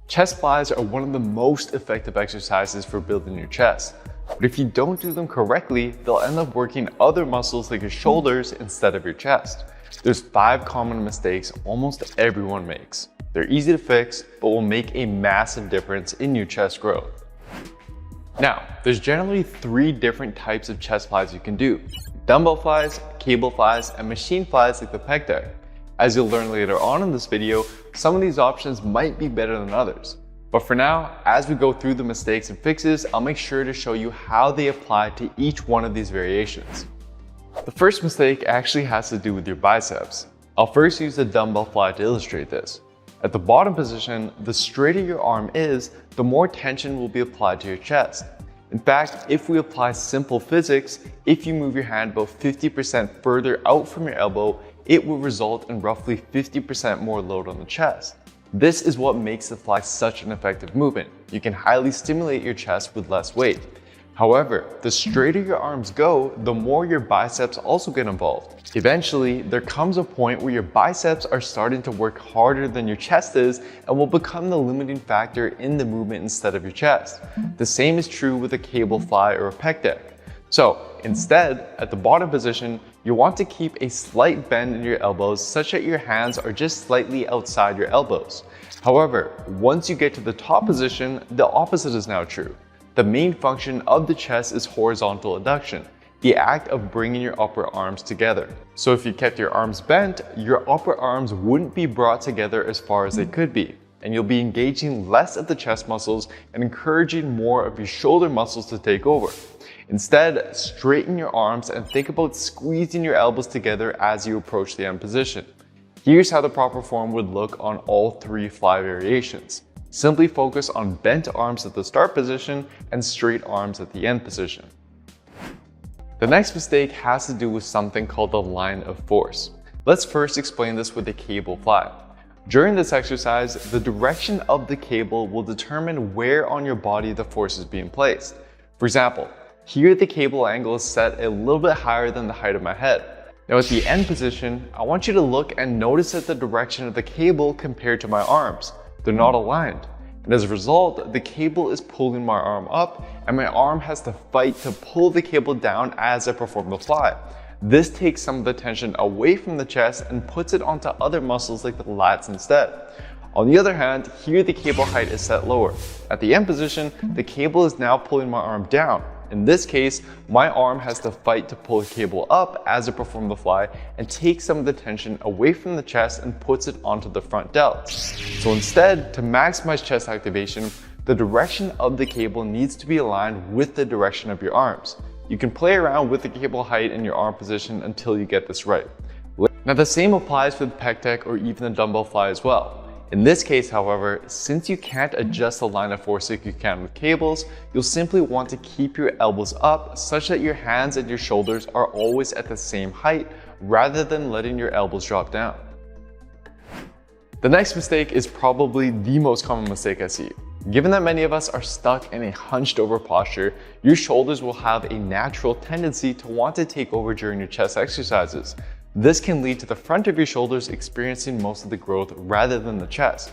Chest flies are one of the most effective exercises for building your chest, but if you don't do them correctly, they'll end up working other muscles like your shoulders instead of your chest. There's 5 common mistakes almost everyone makes. They're easy to fix, but will make a massive difference in your chest growth. Now, there's generally 3 different types of chest flies you can do: dumbbell flies, cable flies, and machine flies like the pec deck. As you'll learn later on in this video, some of these options might be better than others. But for now, as we go through the mistakes and fixes, I'll make sure to show you how they apply to each one of these variations. The first mistake actually has to do with your biceps. I'll first use the dumbbell fly to illustrate this. At the bottom position, the straighter your arm is, the more tension will be applied to your chest. In fact, if we apply simple physics, if you move your hand about 50% further out from your elbow, it will result in roughly 50% more load on the chest. This is what makes the fly such an effective movement. You can highly stimulate your chest with less weight. However, the straighter your arms go, the more your biceps also get involved. Eventually, there comes a point where your biceps are starting to work harder than your chest is and will become the limiting factor in the movement instead of your chest. The same is true with a cable fly or a pec deck. So instead, at the bottom position, you want to keep a slight bend in your elbows such that your hands are just slightly outside your elbows. However, once you get to the top position, the opposite is now true. The main function of the chest is horizontal adduction, the act of bringing your upper arms together. So if you kept your arms bent, your upper arms wouldn't be brought together as far as they could be, and you'll be engaging less of the chest muscles and encouraging more of your shoulder muscles to take over. Instead, straighten your arms and think about squeezing your elbows together as you approach the end position. Here's how the proper form would look on all 3 fly variations. Simply focus on bent arms at the start position and straight arms at the end position. The next mistake has to do with something called the line of force. Let's first explain this with the cable fly. During this exercise, the direction of the cable will determine where on your body the force is being placed. For example, here the cable angle is set a little bit higher than the height of my head. Now at the end position, I want you to look and notice that the direction of the cable compared to my arms. They're not aligned. And as a result, the cable is pulling my arm up and my arm has to fight to pull the cable down as I perform the fly. This takes some of the tension away from the chest and puts it onto other muscles like the lats instead. On the other hand, here the cable height is set lower. At the end position, the cable is now pulling my arm down. In this case, my arm has to fight to pull the cable up as I perform the fly and take some of the tension away from the chest and puts it onto the front delts. So instead, to maximize chest activation, the direction of the cable needs to be aligned with the direction of your arms. You can play around with the cable height in your arm position until you get this right. Now the same applies for the pec deck or even the dumbbell fly as well. In this case, however, since you can't adjust the line of force like you can with cables, you'll simply want to keep your elbows up such that your hands and your shoulders are always at the same height rather than letting your elbows drop down. The next mistake is probably the most common mistake I see. Given that many of us are stuck in a hunched over posture, your shoulders will have a natural tendency to want to take over during your chest exercises. This can lead to the front of your shoulders experiencing most of the growth rather than the chest.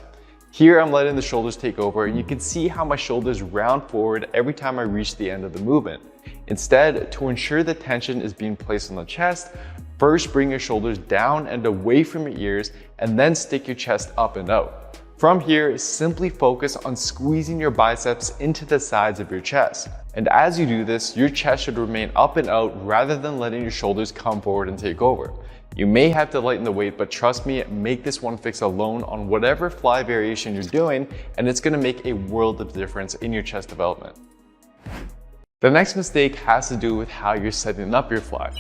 Here I'm letting the shoulders take over and you can see how my shoulders round forward every time I reach the end of the movement. Instead, to ensure the tension is being placed on the chest, first bring your shoulders down and away from your ears and then stick your chest up and out. From here, simply focus on squeezing your biceps into the sides of your chest. And as you do this, your chest should remain up and out rather than letting your shoulders come forward and take over. You may have to lighten the weight, but trust me, make this one fix alone on whatever fly variation you're doing, and it's going to make a world of difference in your chest development. The next mistake has to do with how you're setting up your fly.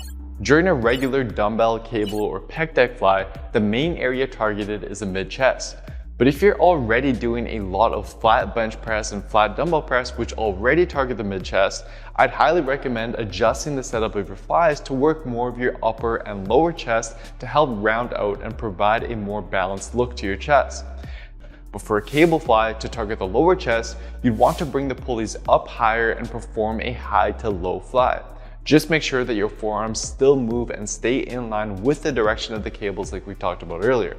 During a regular dumbbell, cable, or pec deck fly, the main area targeted is the mid-chest. But if you're already doing a lot of flat bench press and flat dumbbell press, which already target the mid-chest, I'd highly recommend adjusting the setup of your flies to work more of your upper and lower chest to help round out and provide a more balanced look to your chest. But for a cable fly to target the lower chest, you'd want to bring the pulleys up higher and perform a high to low fly. Just make sure that your forearms still move and stay in line with the direction of the cables like we talked about earlier.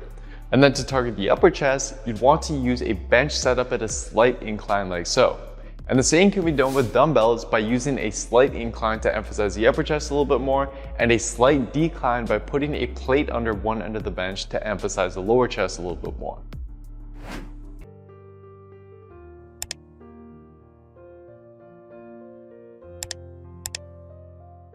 And then to target the upper chest, you'd want to use a bench setup at a slight incline like so. And the same can be done with dumbbells by using a slight incline to emphasize the upper chest a little bit more, and a slight decline by putting a plate under one end of the bench to emphasize the lower chest a little bit more.